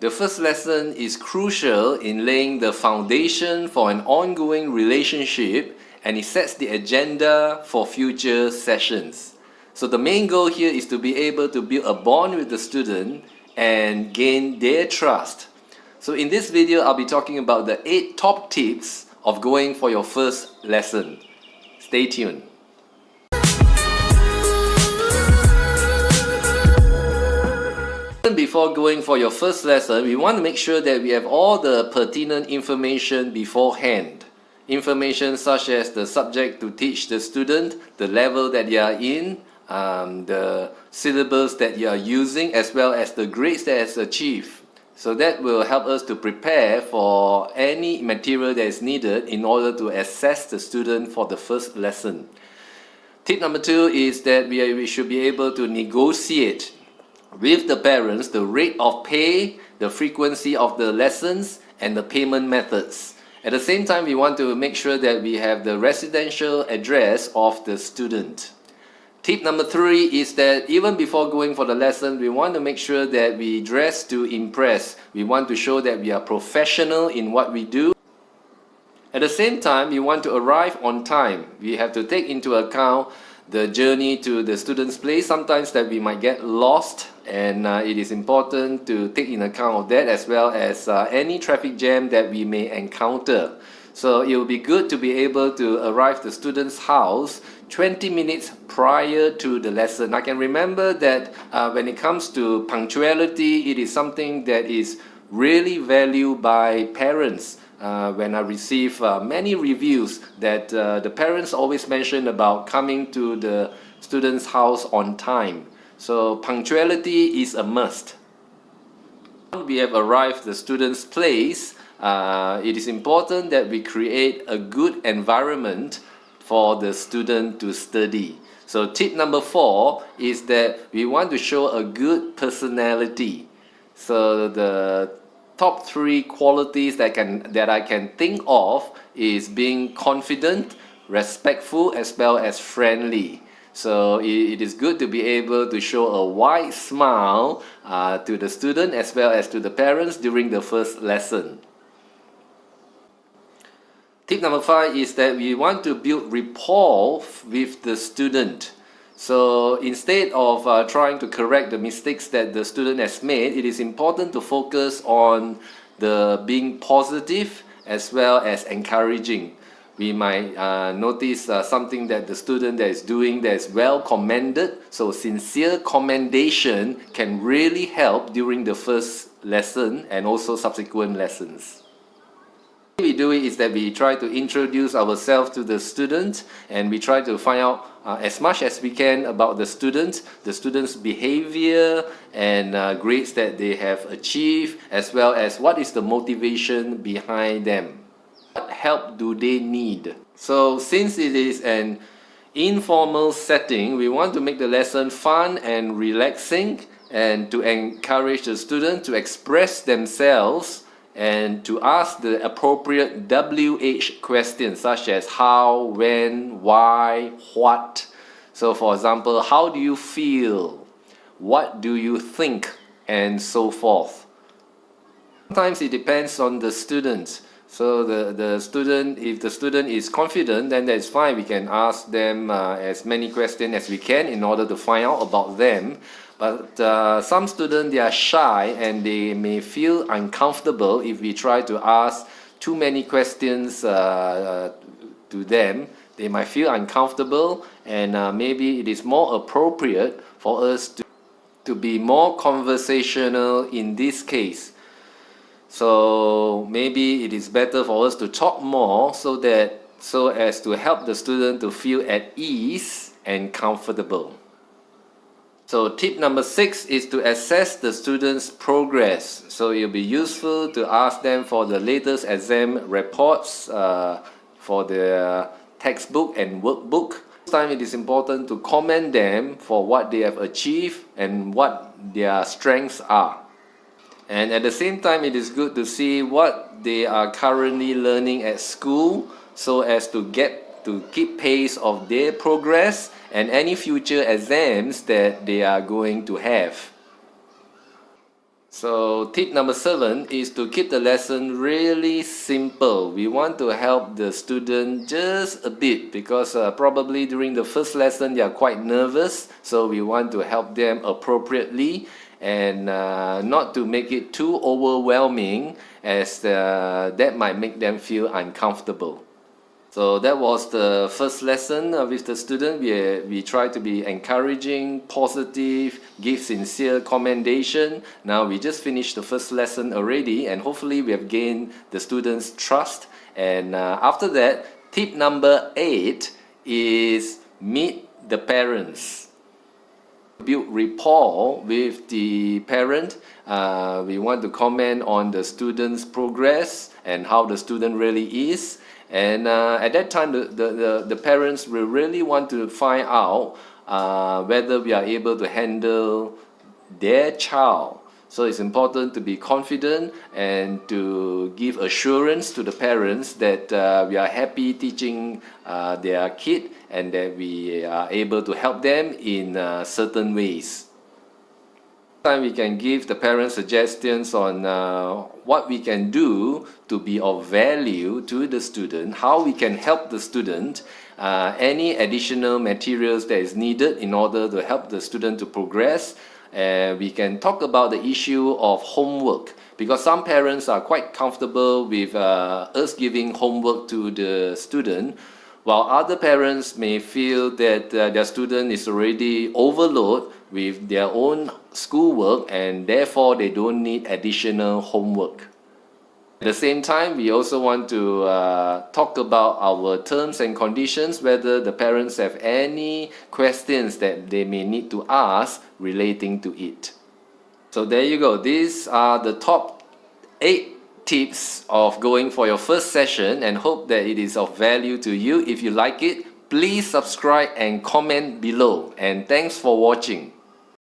The first lesson is crucial in laying the foundation for an ongoing relationship, and it sets the agenda for future sessions. So the main goal here is to be able to build a bond with the student and gain their trust. So in this video, I'll be talking about the 8 top tips of going for your first lesson. Stay tuned. Before going for your first lesson, we want to make sure that we have all the pertinent information beforehand. Information such as the subject to teach the student, the level that you are in, the syllabus that you are using, as well as the grades that is achieved. So that will help us to prepare for any material that is needed in order to assess the student for the first lesson. Tip number 2 is that we should be able to negotiate with the parents the rate of pay, the frequency of the lessons, and the payment methods. At the same time, we want to make sure that we have the residential address of the student. Tip number 3 is that even before going for the lesson, we want to make sure that we dress to impress. We want to show that we are professional in what we do. At the same time, we want to arrive on time. We have to take into account the journey to the student's place. Sometimes that we might get lost, and it is important to take in account of that, as well as any traffic jam that we may encounter. So it will be good to be able to arrive at the student's house 20 minutes prior to the lesson. I can remember that when it comes to punctuality, it is something that is really valued by parents. When I receive many reviews that the parents always mention about coming to the student's house on time. So punctuality is a must. Once we have arrived at the student's place, it is important that we create a good environment for the student to study. So tip number 4 is that we want to show a good personality. So the top 3 qualities that I can think of is being confident, respectful, as well as friendly. So it is good to be able to show a wide smile to the student as well as to the parents during the first lesson. Tip number 5 is that we want to build rapport with the student. So instead of trying to correct the mistakes that the student has made, it is important to focus on the being positive as well as encouraging. We might notice something that the student that is doing that is well commended. So sincere commendation can really help during the first lesson and also subsequent lessons. The way we do it is that we try to introduce ourselves to the student, and we try to find out as much as we can about the student's behavior and grades that they have achieved, as well as what is the motivation behind them. What help do they need? So since it is an informal setting, we want to make the lesson fun and relaxing, and to encourage the student to express themselves and to ask the appropriate WH questions such as how, when, why, what. So for example, how do you feel? What do you think? And so forth. Sometimes it depends on the student. So the student, if the student is confident, then that's fine. We can ask them as many questions as we can in order to find out about them. But some students, they are shy and they may feel uncomfortable if we try to ask too many questions to them. They might feel uncomfortable, and maybe it is more appropriate for us to be more conversational in this case. So maybe it is better for us to talk more so as to help the student to feel at ease and comfortable. So tip number 6 is to assess the student's progress. So it will be useful to ask them for the latest exam reports for their textbook and workbook. This time it is important to commend them for what they have achieved and what their strengths are. And at the same time, it is good to see what they are currently learning at school so as to keep pace of their progress and any future exams that they are going to have. So tip number 7 is to keep the lesson really simple. We want to help the student just a bit because probably during the first lesson they are quite nervous. So we want to help them appropriately and not to make it too overwhelming as that might make them feel uncomfortable. So that was the first lesson with the student. We try to be encouraging, positive, give sincere commendation. Now we just finished the first lesson already and hopefully we have gained the students' trust. And after that, tip number 8 is meet the parents. Build rapport with the parent. We want to comment on the student's progress and how the student really is. And at that time, the parents will really want to find out whether we are able to handle their child. So it's important to be confident and to give assurance to the parents that we are happy teaching their kid and that we are able to help them in certain ways. Time we can give the parents suggestions on what we can do to be of value to the student, how we can help the student, any additional materials that is needed in order to help the student to progress. We can talk about the issue of homework because some parents are quite comfortable with us giving homework to the student, while other parents may feel that their student is already overloaded with their own schoolwork and therefore they don't need additional homework. At the same time, we also want to talk about our terms and conditions, whether the parents have any questions that they may need to ask relating to it. So there you go. These are the top 8 tips of going for your first session and hope that it is of value to you. If you like it, please subscribe and comment below. And thanks for watching.